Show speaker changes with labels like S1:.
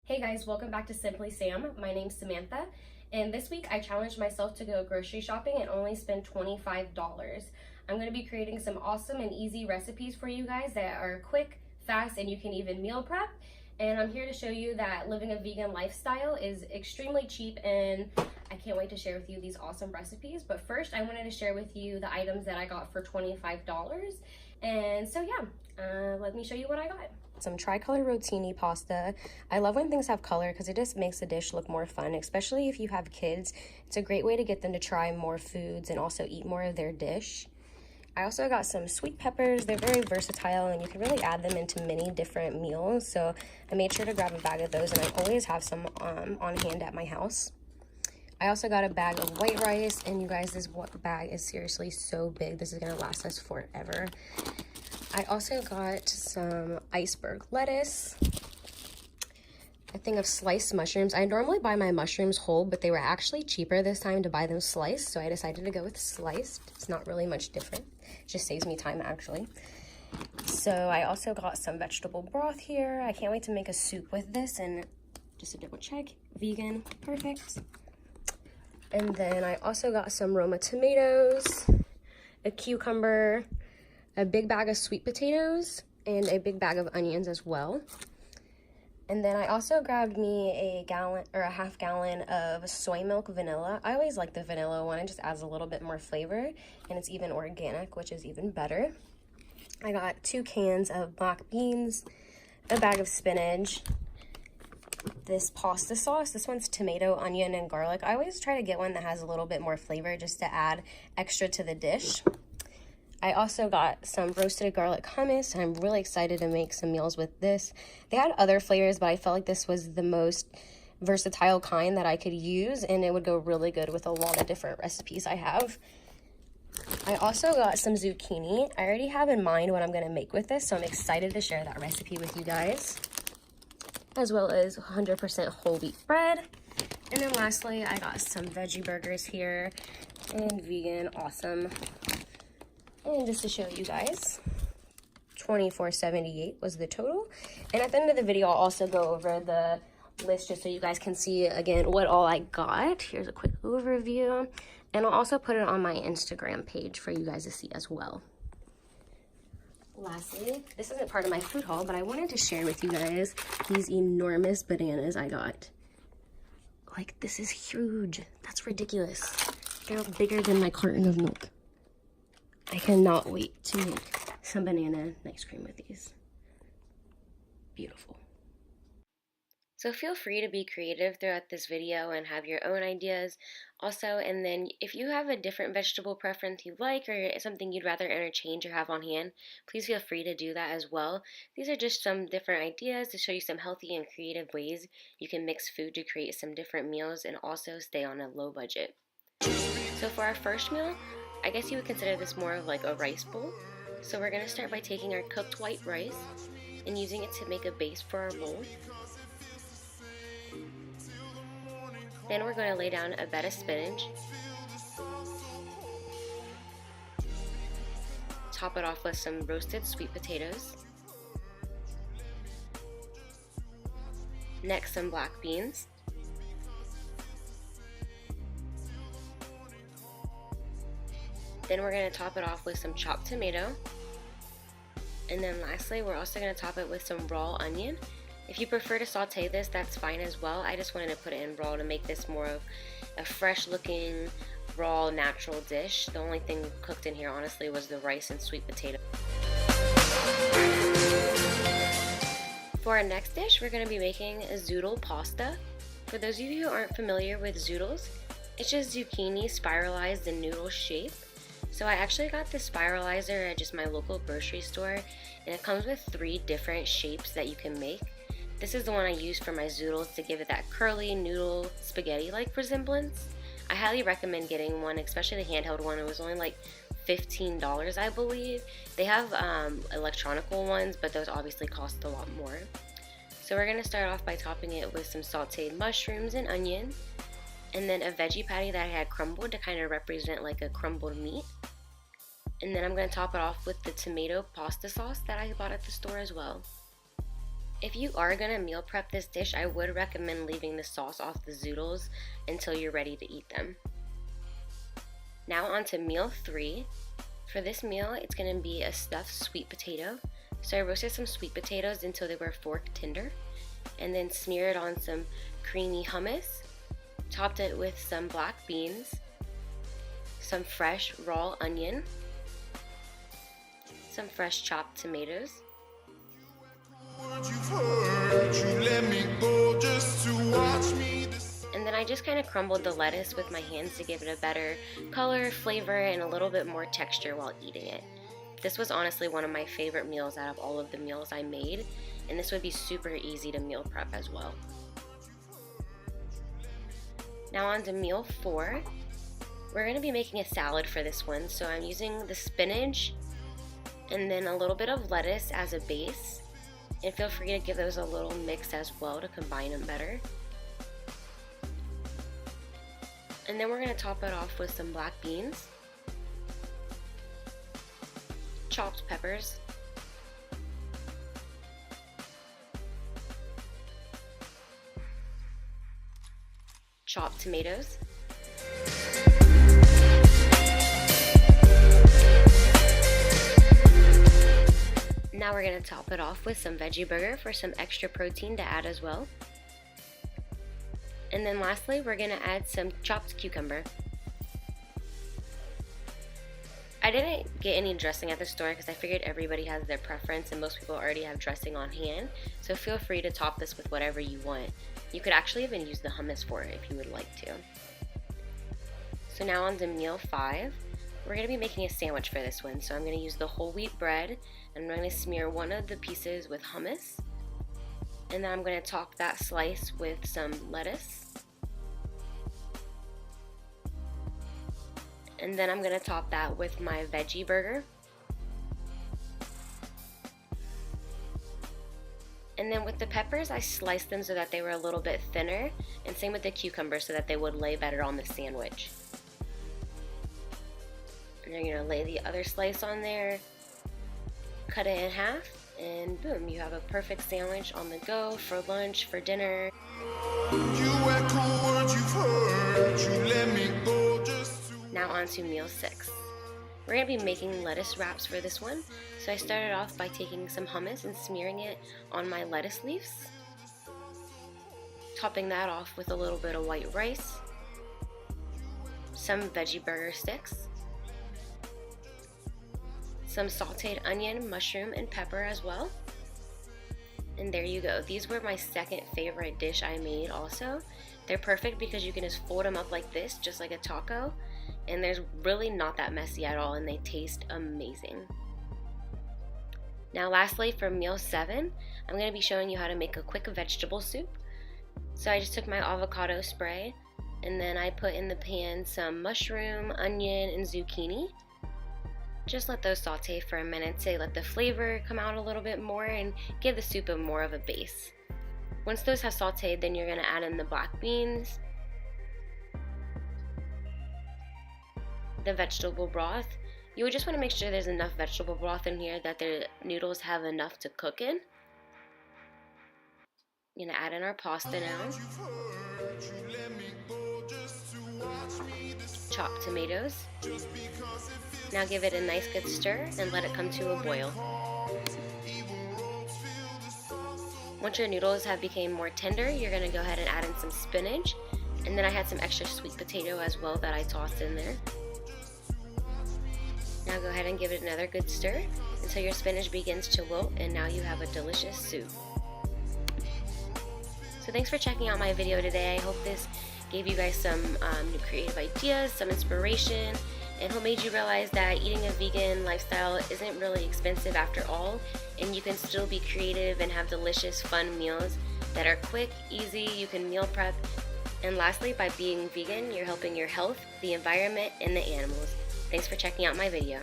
S1: Hey guys, welcome back to Simply Sam. My name's Samantha, and this week I challenged myself to go grocery shopping and only spend $25. I'm going to be creating some awesome and easy recipes for you guys that are quick, fast, and you can even meal prep. And I'm here to show you that living a vegan lifestyle is extremely cheap, and I can't wait to share with you these awesome recipes. But first, I wanted to share with you the items that I got for $25. And so yeah, let me show you what I got. Some tricolor rotini pasta. I love when things have color because it just makes the dish look more fun, especially if you have kids. It's a great way to get them to try more foods and also eat more of their dish. I also got some sweet peppers. They're very versatile and you can really add them into many different meals. So I made sure to grab a bag of those, and I always have some on hand at my house. I also got a bag of white rice, and you guys, this bag is seriously so big. This is gonna last us forever. I also got some iceberg lettuce, a thing of sliced mushrooms. I normally buy my mushrooms whole, but they were actually cheaper this time to buy them sliced, so I decided to go with sliced. It's not really much different. It just saves me time, actually. So I also got some vegetable broth here. I can't wait to make a soup with this, and just to double check, vegan, perfect. And then I also got some Roma tomatoes, a cucumber, a big bag of sweet potatoes, and a big bag of onions as well. And then I also grabbed me a gallon or a half gallon of soy milk vanilla. I always like the vanilla one. It just adds a little bit more flavor, and it's even organic, which is even better. I got 2 cans of black beans, a bag of spinach, this pasta sauce. This one's tomato, onion, and garlic. I always try to get one that has a little bit more flavor just to add extra to the dish. I also got some roasted garlic hummus, and I'm really excited to make some meals with this. They had other flavors, but I felt like this was the most versatile kind that I could use, and it would go really good with a lot of different recipes I have. I also got some zucchini. I already have in mind what I'm going to make with this, so I'm excited to share that recipe with you guys, as well as 100% whole wheat bread. And then lastly, I got some veggie burgers here, and vegan, awesome. And just to show you guys, $24.78 was the total. And at the end of the video, I'll also go over the list just so you guys can see again what all I got. Here's a quick overview, and I'll also put it on my Instagram page for you guys to see as well. Lastly, this isn't part of my food haul, but I wanted to share with you guys these enormous bananas I got. Like, this is huge. That's ridiculous. They're bigger than my carton of milk. I cannot wait to make some banana ice cream with these. Beautiful. So feel free to be creative throughout this video and have your own ideas. Also, and then if you have a different vegetable preference you like, or something you'd rather interchange or have on hand, please feel free to do that as well. These are just some different ideas to show you some healthy and creative ways you can mix food to create some different meals and also stay on a low budget. So for our first meal, I guess you would consider this more of like a rice bowl. So we're going to start by taking our cooked white rice and using it to make a base for our bowl. Then we're going to lay down a bed of spinach. Top it off with some roasted sweet potatoes. Next, some black beans. Then we're going to top it off with some chopped tomato. And then lastly, we're also going to top it with some raw onion. If you prefer to saute this, that's fine as well. I just wanted to put it in raw to make this more of a fresh looking, raw, natural dish. The only thing cooked in here, honestly, was the rice and sweet potato. For our next dish, we're going to be making a zoodle pasta. For those of you who aren't familiar with zoodles, it's just zucchini spiralized in noodle shape. So I actually got this spiralizer at just my local grocery store, and it comes with 3 different shapes that you can make. This is the one I used for my zoodles to give it that curly noodle spaghetti-like resemblance. I highly recommend getting one, especially the handheld one. It was only like $15, I believe. They have electronical ones, but those obviously cost a lot more. So we're going to start off by topping it with some sauteed mushrooms and onion, and then a veggie patty that I had crumbled to kind of represent like a crumbled meat. And then I'm going to top it off with the tomato pasta sauce that I bought at the store as well. If you are going to meal prep this dish, I would recommend leaving the sauce off the Zoodles until you're ready to eat them. Now on to meal 3. For this meal, it's going to be a stuffed sweet potato. So I roasted some sweet potatoes until they were fork tender, and then smeared on some creamy hummus, topped it with some black beans, some fresh raw onion, some fresh chopped tomatoes, and then I just kind of crumbled the lettuce with my hands to give it a better color, flavor, and a little bit more texture while eating it. This was honestly one of my favorite meals out of all of the meals I made, and this would be super easy to meal prep as well. Now on to meal 4. We're going to be making a salad for this one, so I'm using the spinach and then a little bit of lettuce as a base, and feel free to give those a little mix as well to combine them better. And then we're going to top it off with some black beans, chopped peppers, chopped tomatoes, now we're going to top it off with some veggie burger for some extra protein to add as well. And then lastly, we're going to add some chopped cucumber. I didn't get any dressing at the store because I figured everybody has their preference and most people already have dressing on hand, so feel free to top this with whatever you want. You could actually even use the hummus for it if you would like to. So now on to meal 5. We're going to be making a sandwich for this one, so I'm going to use the whole wheat bread, and I'm going to smear one of the pieces with hummus, and then I'm going to top that slice with some lettuce. And then I'm going to top that with my veggie burger. And then with the peppers, I sliced them so that they were a little bit thinner, and same with the cucumber so that they would lay better on the sandwich. And then you're going to lay the other slice on there, cut it in half, and boom, you have a perfect sandwich on the go for lunch, for dinner. Now on to meal 6. We're going to be making lettuce wraps for this one. So I started off by taking some hummus and smearing it on my lettuce leaves, topping that off with a little bit of white rice, some veggie burger sticks, some sauteed onion, mushroom, and pepper as well. And there you go. These were my second favorite dish I made also. They're perfect because you can just fold them up like this, just like a taco, and there's really not that messy at all, and they taste amazing. Now lastly, for meal 7, I'm going to be showing you how to make a quick vegetable soup. So I just took my avocado spray, and then I put in the pan some mushroom, onion, and zucchini. Just let those saute for a minute to let the flavor come out a little bit more and give the soup more of a base. Once those have sauteed, then you're going to add in the black beans, the vegetable broth. You would just want to make sure there's enough vegetable broth in here that the noodles have enough to cook in. I'm going to add in our pasta now. Chopped tomatoes. Now give it a nice good stir and let it come to a boil. Once your noodles have become more tender, you're going to go ahead and add in some spinach, and then I had some extra sweet potato as well that I tossed in there. Now go ahead and give it another good stir until your spinach begins to wilt, and now you have a delicious soup. So thanks for checking out my video today. I hope this gave you guys some new creative ideas, some inspiration, and hope made you realize that eating a vegan lifestyle isn't really expensive after all, and you can still be creative and have delicious, fun meals that are quick, easy, you can meal prep. And lastly, by being vegan, you're helping your health, the environment, and the animals. Thanks for checking out my video.